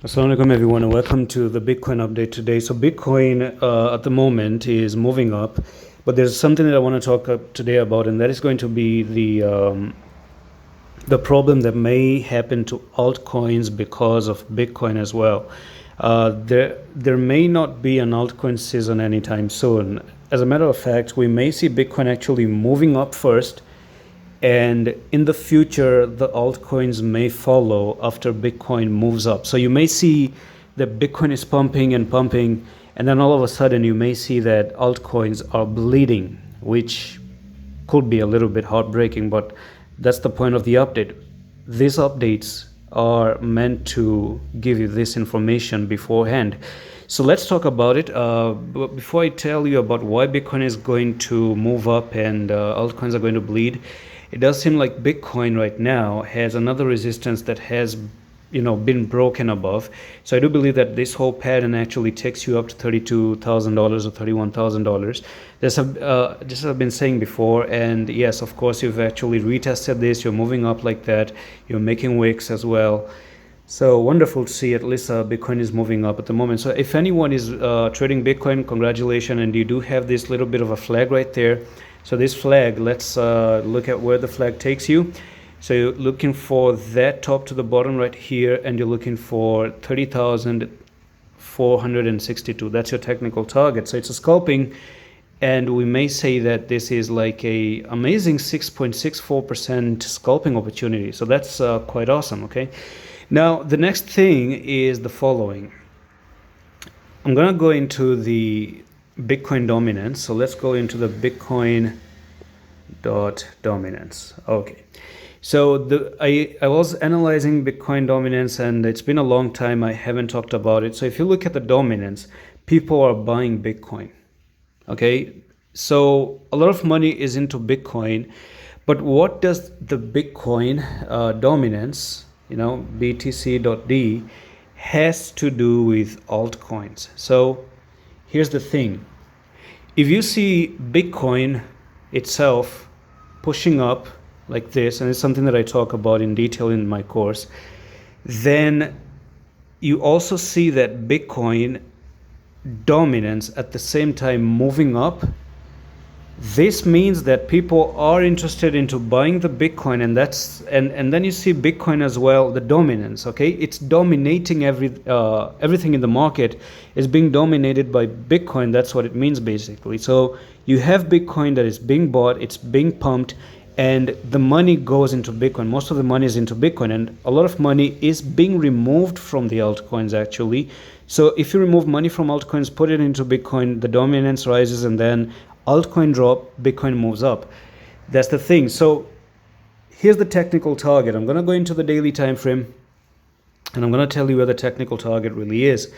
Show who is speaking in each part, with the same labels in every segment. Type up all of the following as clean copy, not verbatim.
Speaker 1: Assalamu alaikum everyone and welcome to the Bitcoin update today. So Bitcoin at the moment is moving up, but there's something that I want to talk today about, and that is going to be the problem that may happen to altcoins because of Bitcoin as well. There may not be an altcoin season anytime soon. As a matter of fact, we may see Bitcoin actually moving up first, and in the future the altcoins may follow after Bitcoin moves up. So you may see that Bitcoin is pumping and pumping, and then all of a sudden you may see that altcoins are bleeding, which could be a little bit heartbreaking, but that's the point of the update. These updates are meant to give you this information beforehand. So let's talk about it. But before I tell you about why Bitcoin is going to move up and altcoins are going to bleed, it does seem like Bitcoin right now has another resistance that has been broken above. So I do believe that this whole pattern actually takes you up to $32,000 or $31,000. Just I've been saying before, and yes, of course, you've actually retested this. You're moving up like that. You're making wicks as well. So wonderful to see at least Bitcoin is moving up at the moment. So if anyone is trading Bitcoin, congratulations, and you do have this little bit of a flag right there. So this flag, let's look at where the flag takes you. So you're looking for that top to the bottom right here, and you're looking for 30,462. That's your technical target. So it's a scalping, and we may say that this is like a amazing 6.64% scalping opportunity. So that's quite awesome. Okay. Now the next thing is the following. I'm gonna go into the Bitcoin dominance. So let's go into the Bitcoin dominance. Okay. So I was analyzing Bitcoin dominance, and it's been a long time I haven't talked about it. So if you look at the dominance, people are buying Bitcoin. Okay. So a lot of money is into Bitcoin, but what does the Bitcoin dominance, BTC.D, has to do with altcoins? So here's the thing. If you see Bitcoin itself pushing up like this, and it's something that I talk about in detail in my course, then you also see that Bitcoin dominance at the same time moving up. This means that people are interested into buying the Bitcoin, and then you see Bitcoin as well, the dominance. Okay, it's dominating everything in the market is being dominated by Bitcoin. That's what it means basically. So you have Bitcoin that is being bought, it's being pumped, and the money goes into Bitcoin. Most of the money is into Bitcoin, and a lot of money is being removed from the altcoins actually. So if you remove money from altcoins, put it into Bitcoin, the dominance rises, and then altcoin drop, Bitcoin moves up. That's the thing. So here's the technical target. I'm going to go into the daily time frame, and I'm going to tell you where the technical target really is.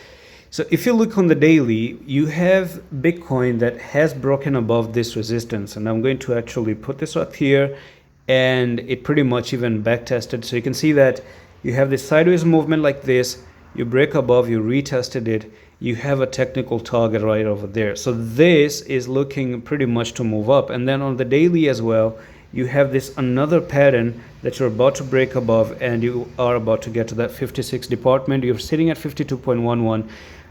Speaker 1: So if you look on the daily, you have Bitcoin that has broken above this resistance, and I'm going to actually put this up here, and it pretty much even back tested. So you can see that you have this sideways movement like this, you break above, you retested it, you have a technical target right over there. So this is looking pretty much to move up. And then on the daily as well, you have this another pattern that you're about to break above, and you are about to get to that 56 department. You're sitting at 52.11,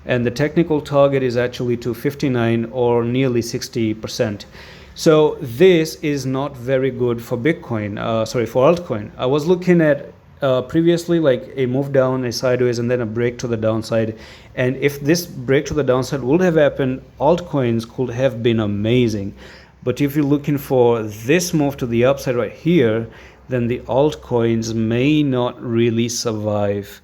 Speaker 1: and the technical target is actually to 59 or nearly 60%. So this is not very good for Bitcoin, for altcoin. I was looking at previously like a move down, a sideways, and then a break to the downside. And if this break to the downside would have happened, altcoins could have been amazing. But if you're looking for this move to the upside right here, then the altcoins may not really survive,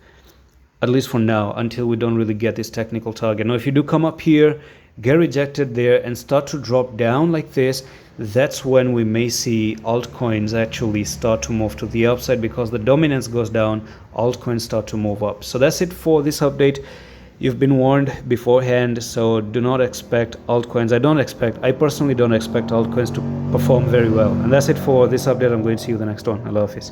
Speaker 1: at least for now, until we don't really get this technical target. Now, if you do come up here, get rejected there, and start to drop down like this, that's when we may see altcoins actually start to move to the upside, because the dominance goes down, altcoins start to move up. So that's it for this update. You've been warned beforehand, so do not expect altcoins. I personally don't expect altcoins to perform very well. And that's it for this update. I'm going to see you the next one. Allah Hafiz.